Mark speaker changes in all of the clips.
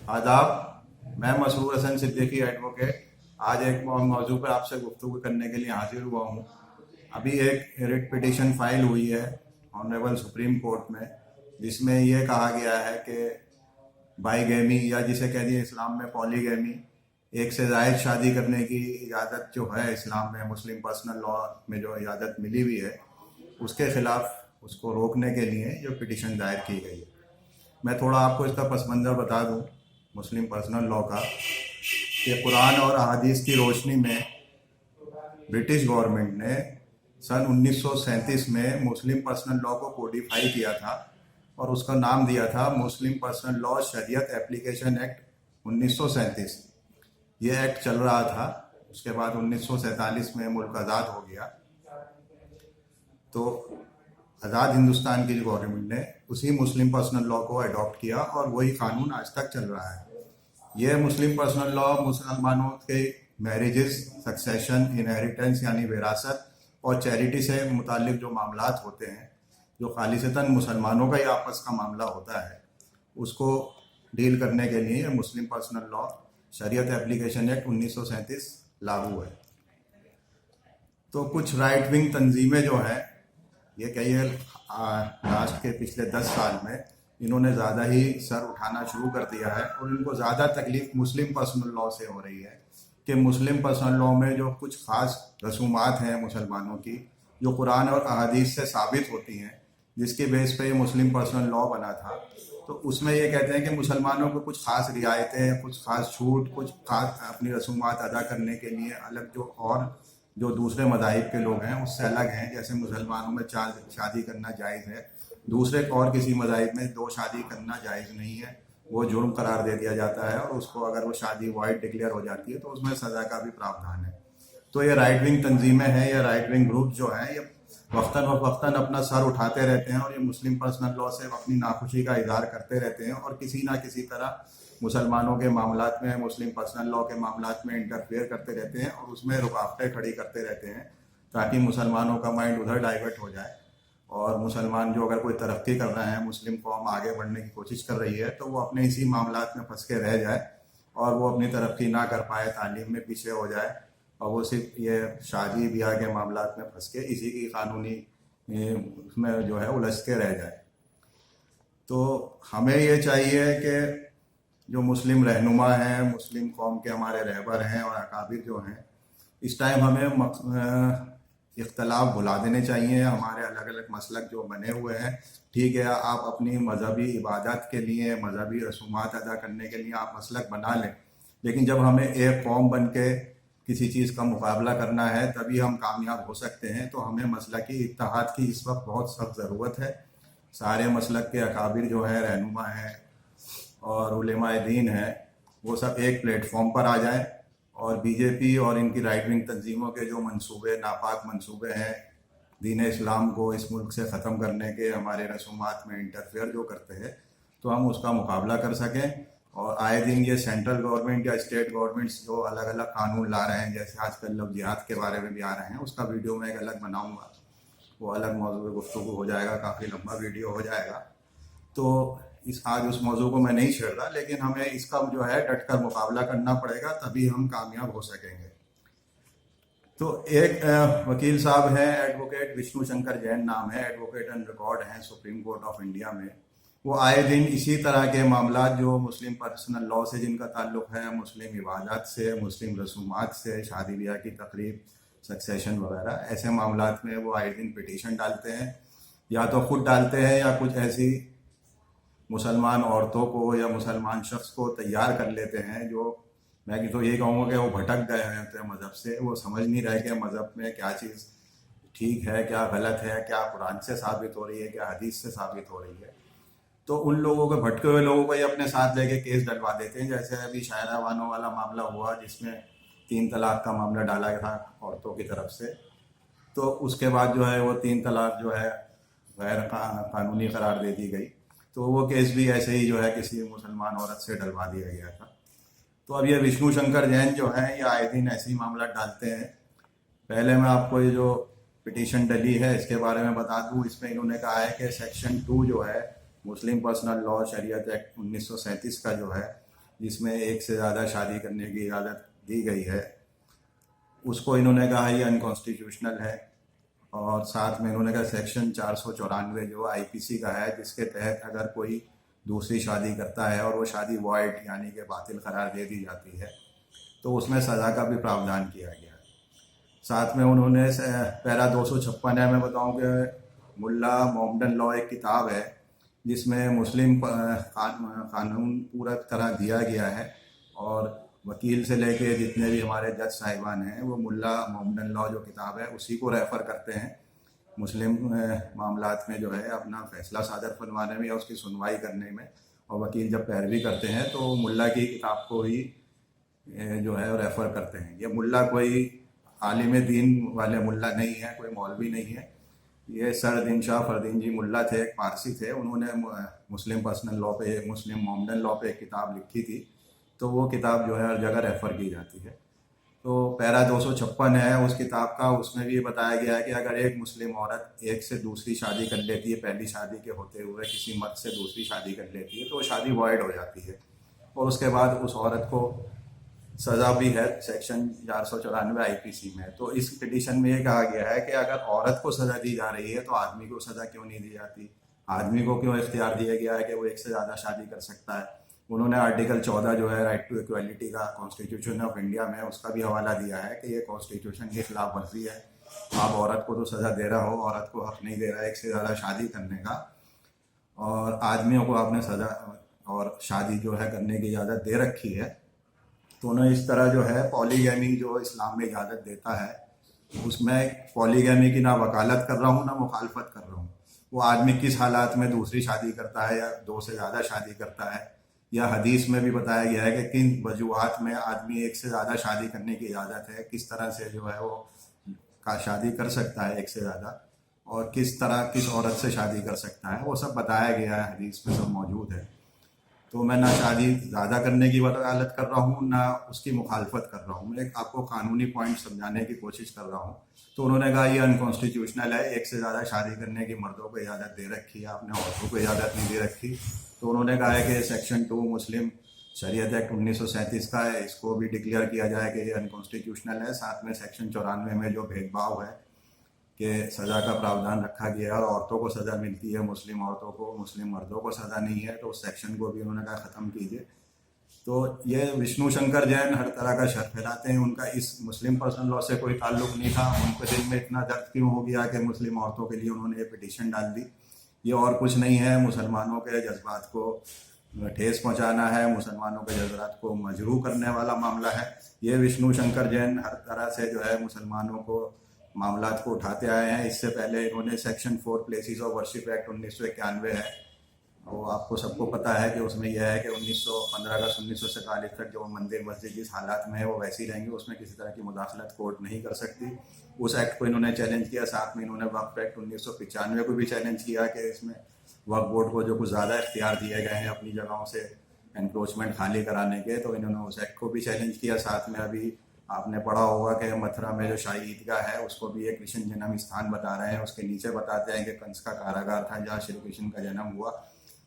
Speaker 1: आदाब। मैं मसरूर हसन सिद्दीकी एडवोकेट आज एक मौजू पर आपसे गुफ्तगू करने के लिए हाजिर हुआ हूँ। अभी एक रिट पिटीशन फाइल हुई है ऑनरेबल सुप्रीम कोर्ट में, जिसमें ये कहा गया है कि बाईगैमी या जिसे कह दिए इस्लाम में पॉलीगैमी, एक से ज़ायद शादी करने की इजाज़त जो है इस्लाम में मुस्लिम पर्सनल लॉ में जो इजाज़त मिली हुई है, उसके ख़िलाफ़ उसको रोकने के लिए जो पिटीशन दायर की गई है। मैं थोड़ा आपको इसका पस मंज़र बता दूँ मुस्लिम पर्सनल लॉ का, कि कुरान और अहादीस की रोशनी में ब्रिटिश गवर्नमेंट ने सन 1937 में मुस्लिम पर्सनल लॉ को कोडिफाई किया था और उसका नाम दिया था मुस्लिम पर्सनल लॉ शरीयत एप्लीकेशन एक्ट 1937। ये एक्ट चल रहा था। उसके बाद 1947 में मुल्क आज़ाद हो गया, तो आज़ाद हिंदुस्तान की गवर्नमेंट ने उसी मुस्लिम पर्सनल लॉ को अडॉप्ट किया और वही कानून आज तक चल रहा है। ये मुस्लिम पर्सनल लॉ मुसलमानों के मैरिजेस, सक्सेशन, इनहेरिटेंस यानी विरासत और चैरिटी से मुतालिक जो मामलात होते हैं, जो खालिसतन मुसलमानों का ही आपस का मामला होता है, उसको डील करने के लिए मुस्लिम पर्सनल लॉ शरीयत एप्लीकेशन एक्ट 1937 लागू है। तो कुछ राइट विंग तंजीमें जो हैं, ये कहिए लास्ट के पिछले 10 साल में इन्होंने ज़्यादा ही सर उठाना शुरू कर दिया है और इनको ज़्यादा तकलीफ मुस्लिम पर्सनल लॉ से हो रही है कि मुस्लिम पर्सनल लॉ में जो कुछ ख़ास रसूमात हैं मुसलमानों की, जो कुरान और अहादीस से साबित होती हैं, जिसके बेस पे ये मुस्लिम पर्सनल लॉ बना था, तो उसमें ये कहते हैं कि मुसलमानों को कुछ ख़ास रियायतें, कुछ ख़ास छूट, कुछ ख़ास अपनी रसूमात अदा करने के लिए अलग जो दूसरे मज़ाहिब के लोग हैं उससे अलग हैं। जैसे मुसलमानों में 4 शादी करना जायज़ है, दूसरे और किसी मज़ाहिब में 2 शादी करना जायज़ नहीं है, वो जुर्म करार दे दिया जाता है और उसको अगर वो शादी वाइड डिक्लेयर हो जाती है तो उसमें सज़ा का भी प्रावधान है। तो ये राइट विंग तंजीमें हैं, ये राइट विंग ग्रुप जो हैं, ये वक्तन अपना सर उठाते रहते हैं और ये मुस्लिम पर्सनल लॉ से अपनी नाखुशी का इजहार करते रहते हैं और किसी ना किसी तरह मुसलमानों के मामलात में, मुस्लिम पर्सनल लॉ के मामलात में इंटरफेयर करते रहते हैं और उसमें रुकावटें खड़ी करते रहते हैं ताकि मुसलमानों का माइंड उधर डाइवर्ट हो जाए और मुसलमान जो अगर कोई तरक्की कर रहे हैं, मुस्लिम कौम आगे बढ़ने की कोशिश कर रही है, तो वो अपने इसी मामलात में फंस के रह जाए और वो अपनी तरक्की ना कर पाए, तालीम में पीछे हो जाए और वो सिर्फ ये शादी ब्याह के मामलात में फंस के इसी की कानूनी उसमें जो है उलझ के रह जाए। तो हमें ये चाहिए कि जो मुस्लिम रहनुमा हैं, मुस्लिम कौम के हमारे रहबर हैं और अकाबिर जो हैं, इस टाइम हमें इख्तलाफ भुला देने चाहिए। हमारे अलग अलग मसलक जो बने हुए हैं, ठीक है, आप अपनी मजहबी इबादत के लिए, मजहबी रसूमात अदा करने के लिए आप मसलक बना लें, लेकिन जब हमें एक कौम बन के किसी चीज़ का मुकाबला करना है तभी हम कामयाब हो सकते हैं। तो हमें मसलकी इत्तेहाद की इस वक्त बहुत सख्त ज़रूरत है। सारे मसलक के अकाबिर जो हैं, रहनुमा हैं और उलेमाए दीन हैं, वो सब एक प्लेटफॉर्म पर आ जाएं और बीजेपी और इनकी राइट विंग तंजीमों के जो मंसूबे, नापाक मंसूबे हैं दीन इस्लाम को इस मुल्क से ख़त्म करने के, हमारे रसूमात में इंटरफेयर जो करते हैं, तो हम उसका मुकाबला कर सकें। और आए दिन ये सेंट्रल गवर्नमेंट या स्टेट गवर्नमेंट्स जो अलग अलग कानून ला रहे हैं, जैसे आजकल लोग जिहाद के बारे में भी आ रहे हैं, उसका वीडियो मैं एक अलग बनाऊँगा, वो अलग मौजूद गुफ्तगू हो जाएगा, काफ़ी लंबा वीडियो हो जाएगा। तो आज उस मौजू को मैं नहीं छेड़ रहा, लेकिन हमें इसका जो है डट कर मुकाबला करना पड़ेगा, तभी हम कामयाब हो सकेंगे। तो एक वकील साहब हैं, एडवोकेट विष्णु शंकर जैन नाम है, एडवोकेट एंड रिकॉर्ड हैं सुप्रीम कोर्ट ऑफ इंडिया में। वो आए दिन इसी तरह के मामला जो मुस्लिम पर्सनल लॉ से जिनका ताल्लुक़ है, मुस्लिम इबादत से, मुस्लिम रसूमात से, शादी ब्याह की तकरीब, सक्सेशन वगैरह, ऐसे मामलात में वो आए दिन पिटीशन डालते हैं, या तो खुद डालते हैं या कुछ ऐसी मुसलमान औरतों को या मुसलमान शख्स को तैयार कर लेते हैं जो, मैं तो ये कहूँगा कि वो भटक गए होते हैं मज़हब से, वो समझ नहीं रहे कि मज़हब में क्या चीज़ ठीक है, क्या गलत है, क्या कुरान से साबित हो रही है, क्या हदीस से साबित हो रही है। तो उन लोगों को, भटके हुए लोगों को ये अपने साथ लेके केस डलवा देते हैं। जैसे अभी शायरा बानो वाला मामला हुआ जिसमें 3 तलाक का मामला डाला गया था औरतों की तरफ से, तो उसके बाद जो है वो 3 तलाक जो है गैर कानूनी करार दे दी गई, तो वो केस भी ऐसे ही जो है किसी मुसलमान औरत से डलवा दिया गया था। तो अब ये विष्णु शंकर जैन जो हैं, ये आए दिन ऐसे ही मामला डालते हैं। पहले मैं आपको ये जो पिटीशन डली है इसके बारे में बता दूं। इसमें इन्होंने कहा है कि सेक्शन 2 जो है मुस्लिम पर्सनल लॉ शरीयत एक्ट 1937 का जो है, جس میں ایک سے زیادہ شادی کرنے کی اجازت دی گئی ہے، اس کو انہوں نے کہا یہ انکانسٹیٹیوشنل ہے، اور ساتھ میں انہوں نے کہا سیکشن 494 جو آئی پی سی کا ہے، جس کے تحت اگر کوئی دوسری شادی کرتا ہے اور وہ شادی وائڈ یعنی کہ باطل قرار دے دی جاتی ہے تو اس میں سزا کا بھی پراودھان کیا گیا ہے۔ ساتھ میں انہوں نے پیرا 256 ہے، میں بتاؤں کہ ملا محمدن لا ایک کتاب ہے جس میں مسلم قانون پورا طرح دیا گیا ہے، اور وکیل سے لے کے جتنے بھی ہمارے جج صاحبان ہیں وہ ملا محمدن لا جو کتاب ہے اسی کو ریفر کرتے ہیں مسلم معاملات میں جو ہے اپنا فیصلہ صادر فرمانے میں یا اس کی سنوائی کرنے میں، اور وکیل جب پیروی کرتے ہیں تو ملا کی کتاب کو ہی جو ہے ریفر کرتے ہیں۔ یہ ملا کوئی عالم دین والے ملا نہیں ہے، کوئی مولوی نہیں ہے، یہ سر دین شاہ فردین جی ملا تھے، ایک پارسی تھے، انہوں نے مسلم پرسنل لا پہ مسلم محمدن لا پہ ایک کتاب لکھی تھی، تو وہ کتاب جو ہے ہر جگہ ریفر کی جاتی ہے۔ تو پیرا 256 ہے اس کتاب کا، اس میں بھی یہ بتایا گیا ہے کہ اگر ایک مسلم عورت ایک سے دوسری شادی کر لیتی ہے، پہلی شادی کے ہوتے ہوئے کسی مرد سے دوسری شادی کر لیتی ہے تو وہ شادی وائڈ ہو جاتی ہے، اور اس کے بعد اس عورت کو سزا بھی ہے سیکشن 494 آئی پی سی میں۔ تو اس پٹیشن میں یہ کہا گیا ہے کہ اگر عورت کو سزا دی جا رہی ہے تو آدمی کو سزا کیوں نہیں دی جاتی، آدمی کو کیوں اختیار دیا گیا ہے کہ وہ ایک سے زیادہ شادی کر سکتا ہے۔ انہوں نے آرٹیکل 14 جو ہے رائٹ ٹو ایکویلٹی کا کانسٹیٹیوشن آف انڈیا میں، اس کا بھی حوالہ دیا ہے کہ یہ کانسٹیٹیوشن کی خلاف ورزی ہے، آپ عورت کو تو سزا دے رہا ہو، عورت کو حق نہیں دے رہا ہے ایک سے زیادہ شادی کرنے کا، اور آدمیوں کو آپ نے سزا اور شادی جو ہے کرنے کی اجازت دے رکھی ہے۔ تو انہیں اس طرح جو ہے پولیگیمی جو اسلام میں اجازت دیتا ہے، اس میں پولیگیمی کی نہ وکالت کر رہا ہوں نہ مخالفت کر رہا ہوں۔ وہ آدمی کس حالات میں دوسری شادی کرتا ہے یا دو سے زیادہ شادی کرتا ہے، یا حدیث میں بھی بتایا گیا ہے کہ کن وجوہات میں آدمی ایک سے زیادہ شادی کرنے کی اجازت ہے، کس طرح سے جو ہے وہ شادی کر سکتا ہے ایک سے زیادہ، اور کس طرح کس عورت سے شادی کر سکتا ہے، وہ سب بتایا گیا ہے، حدیث میں سب موجود ہے۔ تو میں نہ شادی زیادہ کرنے کی وکالت کر رہا ہوں نہ اس کی مخالفت کر رہا ہوں، میں آپ کو قانونی پوائنٹ سمجھانے کی کوشش کر رہا ہوں۔ تو انہوں نے کہا یہ انکانسٹیٹیوشنل ہے، ایک سے زیادہ شادی کرنے کی مردوں کو اجازت دے رکھی ہے، آپ نے عورتوں کو اجازت نہیں دے رکھی۔ تو انہوں نے کہا ہے کہ سیکشن 2 مسلم شریعت ایکٹ 1937 کا ہے، اس کو بھی ڈکلیئر کیا جائے کہ یہ انکانسٹیٹیوشنل ہے۔ ساتھ میں سیکشن 94 میں جو بھید بھاؤ ہے کہ سزا کا پراودھان رکھا گیا ہے اور عورتوں کو سزا ملتی ہے، مسلم عورتوں کو، مسلم مردوں کو سزا نہیں ہے، تو اس سیکشن کو بھی انہوں نے کہا ختم کیجیے۔ تو یہ وشنو شنکر جین ہر طرح کا شر پھیلاتے ہیں، ان کا اس مسلم پرسنل لا سے کوئی تعلق نہیں تھا، ان کے دل میں اتنا درد کیوں ہو گیا کہ مسلم عورتوں کے لیے انہوں نے یہ پٹیشن ڈال دی۔ یہ اور کچھ نہیں ہے، مسلمانوں کے جذبات کو ٹھیس پہنچانا ہے، مسلمانوں کے جذبات کو مجروح کرنے والا معاملہ ہے۔ یہ وشنو شنکر جین ہر طرح سے جو ہے مسلمانوں کو معاملات کو اٹھاتے آئے ہیں۔ اس سے پہلے انہوں نے section 4 places of worship act 1991 ہے، وہ آپ کو سب کو پتہ ہے کہ اس میں یہ ہے کہ 15 اگست 1947 تک جو مندر مسجد جس حالات میں ہے وہ ویسی رہیں گے، اس میں کسی طرح کی مداخلت کورٹ نہیں کر سکتی۔ اس ایکٹ کو انہوں نے چیلنج کیا، ساتھ میں انہوں نے وقف ایکٹ 1995 کو بھی چیلنج کیا کہ اس میں وقف بورڈ کو جو کچھ زیادہ اختیار دیے گئے ہیں اپنی جگہوں سے انکروچمنٹ خالی کرانے کے، تو انہوں نے اس ایکٹ کو بھی چیلنج کیا۔ ساتھ میں ابھی آپ نے پڑھا ہوگا کہ متھرا میں جو شاہی عیدگاہ ہے اس کو بھی ایک کرشن جنم استھان بتا رہے ہیں، اس کے نیچے بتاتے ہیں کہ کنس کا کاراگار تھا جہاں شری کرشن کا جنم ہوا،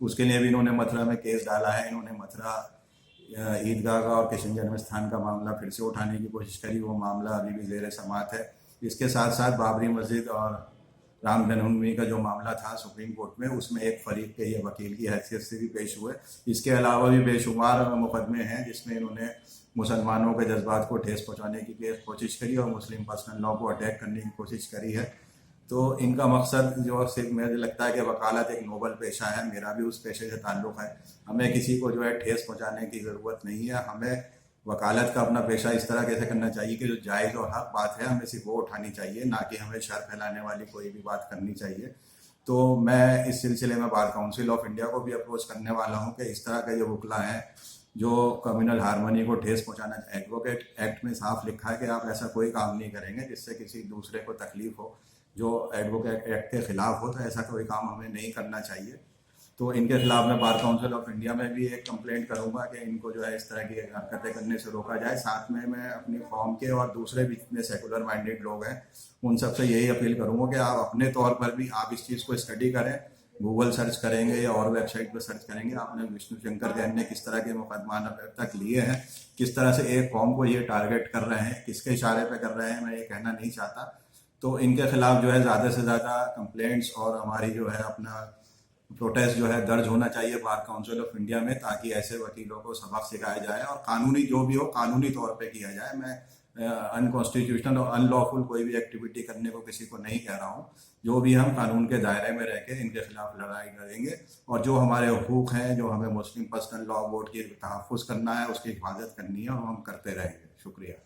Speaker 1: اس کے لیے بھی انہوں نے متھرا میں کیس ڈالا ہے۔ انہوں نے متھرا عیدگاہ کا اور کرشن جنم استھان کا معاملہ پھر سے اٹھانے کی کوشش کری، وہ معاملہ ابھی بھی زیر سماعت ہے۔ اس کے ساتھ ساتھ بابری مسجد اور رام جنم بھومی کا جو معاملہ تھا سپریم کورٹ میں، اس میں ایک فریق کے یہ وکیل کی حیثیت سے بھی پیش ہوئے۔ اس کے علاوہ بھی بے شمار مقدمے ہیں جس میں انہوں نے مسلمانوں کے جذبات کو ٹھیس پہنچانے کی کوشش کری اور مسلم پرسنل لا کو اٹیک کرنے کی کوشش کری ہے۔ تو ان کا مقصد جو صرف مجھے لگتا ہے کہ وکالت ایک نوبل پیشہ ہے، میرا بھی اس پیشے سے تعلق ہے، ہمیں کسی کو جو ہے ٹھیس پہنچانے کی ضرورت نہیں ہے، ہمیں وکالت کا اپنا پیشہ اس طرح کیسے کرنا چاہیے کہ جو جائز اور حق بات ہے ہمیں صرف وہ اٹھانی چاہیے، نہ کہ ہمیں شر پھیلانے والی کوئی بھی بات کرنی چاہیے۔ تو میں اس سلسلے میں بار کونسل آف انڈیا کو بھی اپروچ کرنے والا ہوں کہ اس طرح کا جو وکلا ہیں جو کمیونل ہارمونی کو ٹھیس پہنچانا، ایڈوکیٹ ایکٹ میں صاف لکھا ہے کہ آپ ایسا کوئی کام نہیں کریں گے جس سے کسی دوسرے کو تکلیف ہو، جو ایڈوکیٹ ایکٹ کے خلاف ہو، تو ایسا کوئی کام ہمیں نہیں کرنا چاہیے۔ تو ان کے خلاف میں بار کونسل آف انڈیا میں بھی ایک کمپلینٹ کروں گا کہ ان کو جو ہے اس طرح کی حرکتیں کرنے سے روکا جائے۔ ساتھ میں اپنی قوم کے اور دوسرے بھی جتنے سیکولر مائنڈیڈ لوگ ہیں ان سب سے یہی اپیل کروں گا کہ آپ اپنے طور پر بھی آپ اس چیز کو اسٹڈی کریں، गूगल सर्च करेंगे या और वेबसाइट पर सर्च करेंगे, आपने विष्णु शंकर जैन ने किस तरह के मुकदमा अब तक लिए हैं, किस तरह से एक कौम को ये टारगेट कर रहे हैं, किसके इशारे पे कर रहे हैं, मैं ये कहना नहीं चाहता। तो इनके खिलाफ जो है ज़्यादा से ज़्यादा कंप्लेंट्स और हमारी जो है अपना प्रोटेस्ट जो है दर्ज होना चाहिए बार काउंसिल ऑफ इंडिया में, ताकि ऐसे वकीलों को सबक सिखाया जाए और कानूनी जो भी हो कानूनी तौर पे किया जाए। मैं अनकॉन्स्टिट्यूशनल और अनलॉफुल कोई भी एक्टिविटी करने को किसी को नहीं कह रहा हूँ। जो भी हम कानून के दायरे में रह के इनके खिलाफ लड़ाई करेंगे और जो हमारे हुकूक हैं, जो हमें मुस्लिम पर्सनल लॉ बोर्ड की तहफ़्फ़ुज़ करना है, उसकी हिफाजत करनी है और हम करते रहेंगे। शुक्रिया।